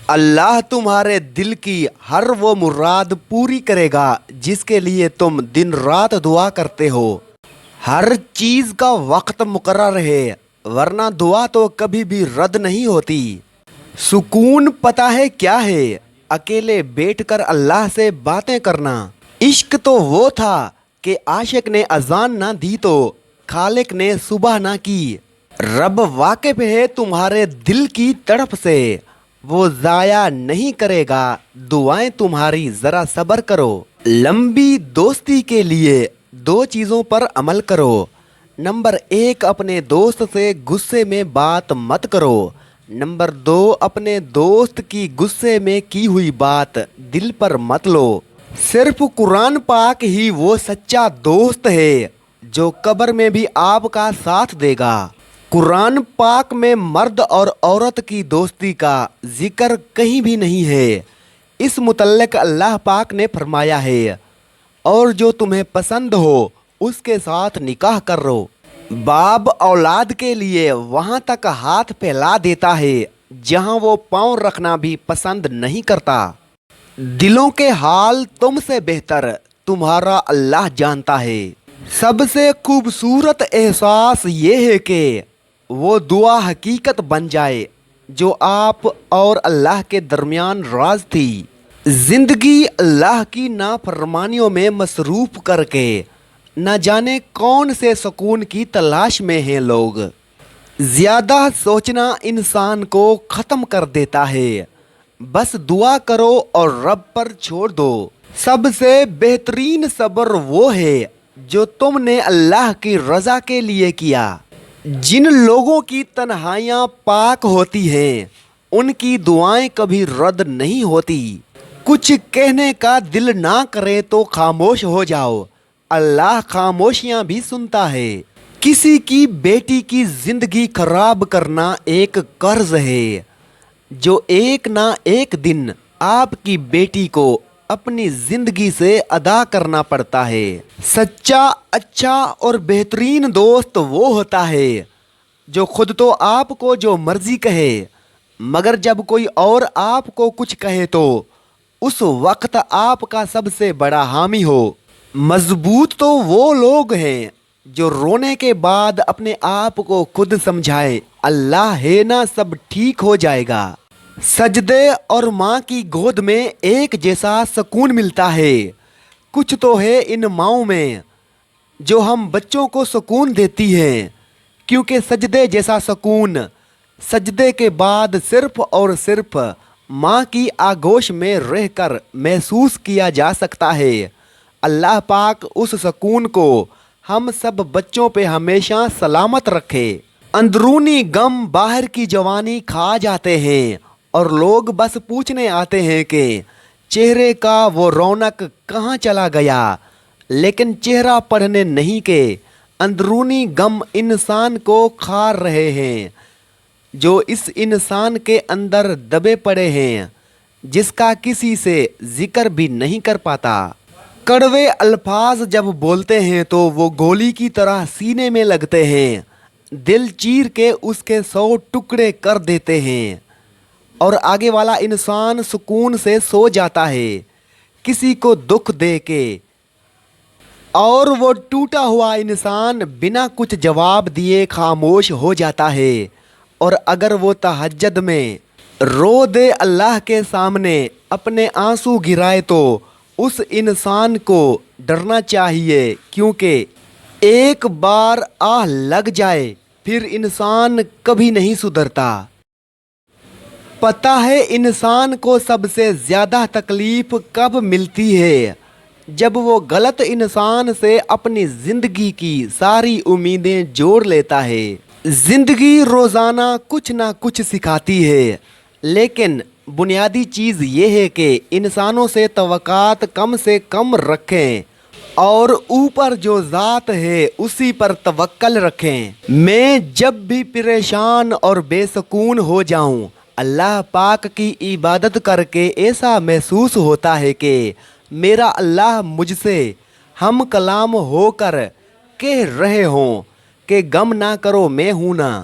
اللہ تمہارے دل کی ہر وہ مراد پوری کرے گا جس کے لیے تم دن رات دعا کرتے ہو۔ ہر چیز کا وقت مقرر ہے، ورنہ دعا تو کبھی بھی رد نہیں ہوتی۔ سکون پتہ ہے کیا ہے؟ اکیلے بیٹھ کر اللہ سے باتیں کرنا۔ عشق تو وہ تھا کہ عاشق نے اذان نہ دی تو خالق نے صبح نہ کی۔ رب واقف ہے تمہارے دل کی تڑپ سے، وہ ضائع نہیں کرے گا دعائیں تمہاری، ذرا صبر کرو۔ لمبی دوستی کے لیے دو چیزوں پر عمل کرو۔ نمبر 1، اپنے دوست سے غصے میں بات مت کرو۔ نمبر 2، اپنے دوست کی غصے میں کی ہوئی بات دل پر مت لو۔ صرف قرآن پاک ہی وہ سچا دوست ہے جو قبر میں بھی آپ کا ساتھ دے گا۔ قرآن پاک میں مرد اور عورت کی دوستی کا ذکر کہیں بھی نہیں ہے۔ اس متعلق اللہ پاک نے فرمایا ہے، اور جو تمہیں پسند ہو اس کے ساتھ نکاح کرو۔ باپ اولاد کے لیے وہاں تک ہاتھ پھیلا دیتا ہے جہاں وہ پاؤں رکھنا بھی پسند نہیں کرتا۔ دلوں کے حال تم سے بہتر تمہارا اللہ جانتا ہے۔ سب سے خوبصورت احساس یہ ہے کہ وہ دعا حقیقت بن جائے جو آپ اور اللہ کے درمیان راز تھی۔ زندگی اللہ کی نافرمانیوں میں مصروف کر کے نہ جانے کون سے سکون کی تلاش میں ہیں لوگ۔ زیادہ سوچنا انسان کو ختم کر دیتا ہے، بس دعا کرو اور رب پر چھوڑ دو۔ سب سے بہترین صبر وہ ہے جو تم نے اللہ کی رضا کے لیے کیا۔ جن لوگوں کی تنہائیاں پاک ہوتی ہیں ان کی دعائیں کبھی رد نہیں ہوتی۔ کچھ کہنے کا دل نہ کرے تو خاموش ہو جاؤ، اللہ خاموشیاں بھی سنتا ہے۔ کسی کی بیٹی کی زندگی خراب کرنا ایک قرض ہے جو ایک نہ ایک دن آپ کی بیٹی کو اپنی زندگی سے ادا کرنا پڑتا ہے۔ سچا، اچھا اور بہترین دوست وہ ہوتا ہے جو خود تو آپ کو جو مرضی کہے، مگر جب کوئی اور آپ کو کچھ کہے تو اس وقت آپ کا سب سے بڑا حامی ہو۔ مضبوط تو وہ لوگ ہیں جو رونے کے بعد اپنے آپ کو خود سمجھائے اللہ ہے نا سب ٹھیک ہو جائے گا۔ سجدے اور ماں کی گود میں ایک جیسا سکون ملتا ہے۔ کچھ تو ہے ان ماؤں میں جو ہم بچوں کو سکون دیتی ہیں، کیونکہ سجدے جیسا سکون سجدے کے بعد صرف اور صرف ماں کی آغوش میں رہ کر محسوس کیا جا سکتا ہے۔ اللہ پاک اس سکون کو ہم سب بچوں پہ ہمیشہ سلامت رکھے۔ اندرونی غم باہر کی جوانی کھا جاتے ہیں اور لوگ بس پوچھنے آتے ہیں کہ چہرے کا وہ رونق کہاں چلا گیا، لیکن چہرہ پڑھنے نہیں کہ اندرونی غم انسان کو کھا رہے ہیں جو اس انسان کے اندر دبے پڑے ہیں، جس کا کسی سے ذکر بھی نہیں کر پاتا۔ کڑوے الفاظ جب بولتے ہیں تو وہ گولی کی طرح سینے میں لگتے ہیں، دل چیر کے اس کے 100 ٹکڑے کر دیتے ہیں، اور آگے والا انسان سکون سے سو جاتا ہے کسی کو دکھ دے کے، اور وہ ٹوٹا ہوا انسان بنا کچھ جواب دیے خاموش ہو جاتا ہے۔ اور اگر وہ تہجد میں رو دے اللہ کے سامنے اپنے آنسو گرائے تو اس انسان کو ڈرنا چاہیے، کیونکہ ایک بار آہ لگ جائے پھر انسان کبھی نہیں سدھرتا۔ پتہ ہے انسان کو سب سے زیادہ تکلیف کب ملتی ہے؟ جب وہ غلط انسان سے اپنی زندگی کی ساری امیدیں جوڑ لیتا ہے۔ زندگی روزانہ کچھ نہ کچھ سکھاتی ہے، لیکن بنیادی چیز یہ ہے کہ انسانوں سے توقعات کم سے کم رکھیں اور اوپر جو ذات ہے اسی پر توکل رکھیں۔ میں جب بھی پریشان اور بے سکون ہو جاؤں، اللہ پاک کی عبادت کر کے ایسا محسوس ہوتا ہے کہ میرا اللہ مجھ سے ہم کلام ہو کر کہہ رہے ہوں کہ غم نہ کرو میں ہوں نا۔